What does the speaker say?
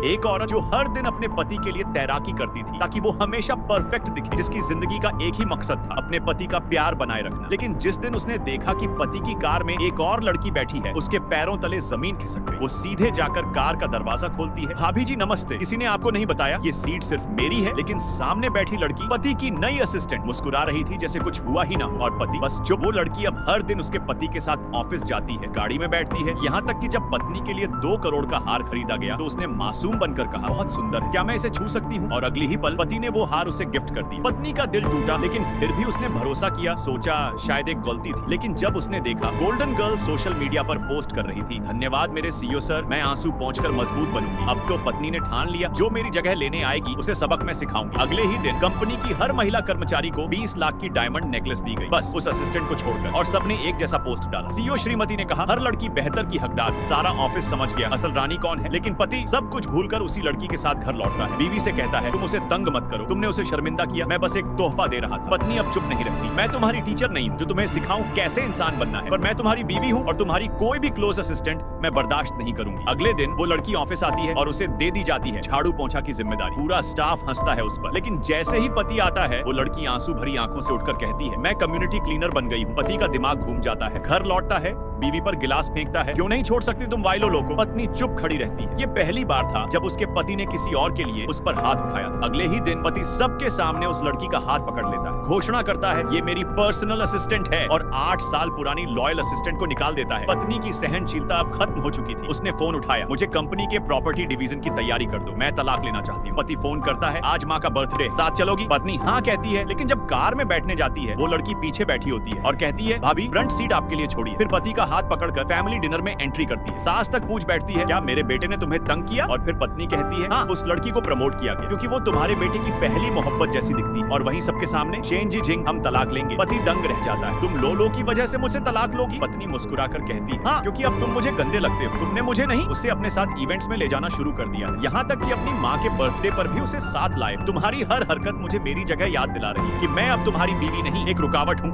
एक औरत जो हर दिन अपने पति के लिए तैराकी करती थी ताकि वो हमेशा परफेक्ट दिखे, जिसकी जिंदगी का एक ही मकसद था अपने पति का प्यार बनाए रखना। लेकिन जिस दिन उसने देखा कि पति की कार में एक और लड़की बैठी है, उसके पैरों तले जमीन खिसक गई। वो सीधे जाकर कार का दरवाजा खोलती है। भाभी जी नमस्ते, किसी ने आपको नहीं बताया ये सीट सिर्फ मेरी है? लेकिन सामने बैठी लड़की पति की नई असिस्टेंट मुस्कुरा रही थी जैसे कुछ हुआ ही ना हो। और पति बस जो वो लड़की अब हर दिन उसके पति के साथ ऑफिस जाती है, गाड़ी में बैठती है। यहाँ तक कि जब पत्नी के लिए 2 करोड़ का हार खरीदा गया तो उसने मासूम बनकर कहा, बहुत सुंदर है, क्या मैं इसे छू सकती हूँ? और अगली ही पल पति ने वो हार उसे गिफ्ट कर दी। पत्नी का दिल टूटा, लेकिन फिर भी उसने भरोसा किया। सोचा शायद एक गलती थी। लेकिन जब उसने देखा गोल्डन गर्ल सोशल मीडिया पर पोस्ट कर रही थी, धन्यवाद मेरे सीईओ सर, मैं आंसू पोंछकर मजबूत बनूंगी। अब तो पत्नी ने ठान लिया, जो मेरी जगह लेने आएगी उसे सबक मैं सिखाऊंगी। अगले ही दिन कंपनी की हर महिला कर्मचारी को 20 लाख की डायमंड नेकलेस दी गई, बस उस असिस्टेंट को छोड़कर। और सबने एक जैसा पोस्ट डाला। सीईओ श्रीमती ने कहा, हर लड़की बेहतर की हकदार है। सारा ऑफिस समझ गया असल रानी कौन है। लेकिन पति सब कुछ भूलकर उसी लड़की के साथ घर लौटता है। बीवी से कहता है, तुम उसे तंग मत करो, तुमने उसे शर्मिंदा किया, मैं बस एक तोहफा दे रहा था। पत्नी अब चुप नहीं रहती, मैं तुम्हारी टीचर नहीं हूँ जो तुम्हें सिखाऊं कैसे इंसान बनना है, पर मैं तुम्हारी बीवी हूँ और तुम्हारी कोई भी क्लोज असिस्टेंट मैं बर्दाश्त नहीं करूंगी। अगले दिन वो लड़की ऑफिस आती है और उसे दे दी जाती है झाड़ू पोंछा की जिम्मेदारी। पूरा स्टाफ हंसता है उस पर। लेकिन जैसे ही पति आता है, वो लड़की आंसू भरी आंखों से उठकर कहती है, मैं कम्युनिटी क्लीनर बन गई हूँ। पति का दिमाग घूम जाता है, घर लौटता है, बीवी पर गिलास फेंकता है, क्यों नहीं छोड़ सकती तुम वाइलो लोगो। पत्नी चुप खड़ी रहती है। ये पहली बार था जब उसके पति ने किसी और के लिए उस पर हाथ उठाया था। अगले ही दिन पति सबके सामने उस लड़की का हाथ पकड़ लेता है, घोषणा करता है, ये मेरी पर्सनल असिस्टेंट है, और 8 साल पुरानी लॉयल असिस्टेंट को निकाल देता है। पत्नी की सहनशीलता अब खत्म हो चुकी थी। उसने फोन उठाया, मुझे कंपनी के प्रॉपर्टी डिवीजन की तैयारी कर दो, मैं तलाक लेना चाहती हूँ। पति फोन करता है, आज माँ का बर्थडे, साथ चलोगी? पत्नी हाँ कहती है। लेकिन जब कार में बैठने जाती है, वो लड़की पीछे बैठी होती है और कहती है, भाभी फ्रंट सीट आपके लिए छोड़ी है। फिर पति का हाथ पकड़कर फैमिली डिनर में एंट्री करती है। सास तक पूछ बैठती है, क्या मेरे बेटे ने तुम्हें तंग किया? और फिर पत्नी कहती है, हाँ, उस लड़की को प्रमोट किया गया क्योंकि वो तुम्हारे बेटे की पहली मोहब्बत जैसी दिखती है। और वहीं सबके सामने शेंजी झिंग, हम तलाक लेंगे। पति दंग रह जाता है, तुम लो की वजह से मुझसे तलाक लोगी? पत्नी मुस्कुराकर कहती है, हाँ, क्योंकि अब तुम मुझे गंदे लगते हो। तुमने मुझे नहीं, उसे अपने साथ इवेंट्स में ले जाना शुरू कर दिया, यहाँ तक कि अपनी माँ के बर्थडे पर भी उसे साथ लाए। तुम्हारी हर हरकत मुझे मेरी जगह याद दिला रही है कि मैं अब तुम्हारी बीवी नहीं, एक रुकावट हूँ।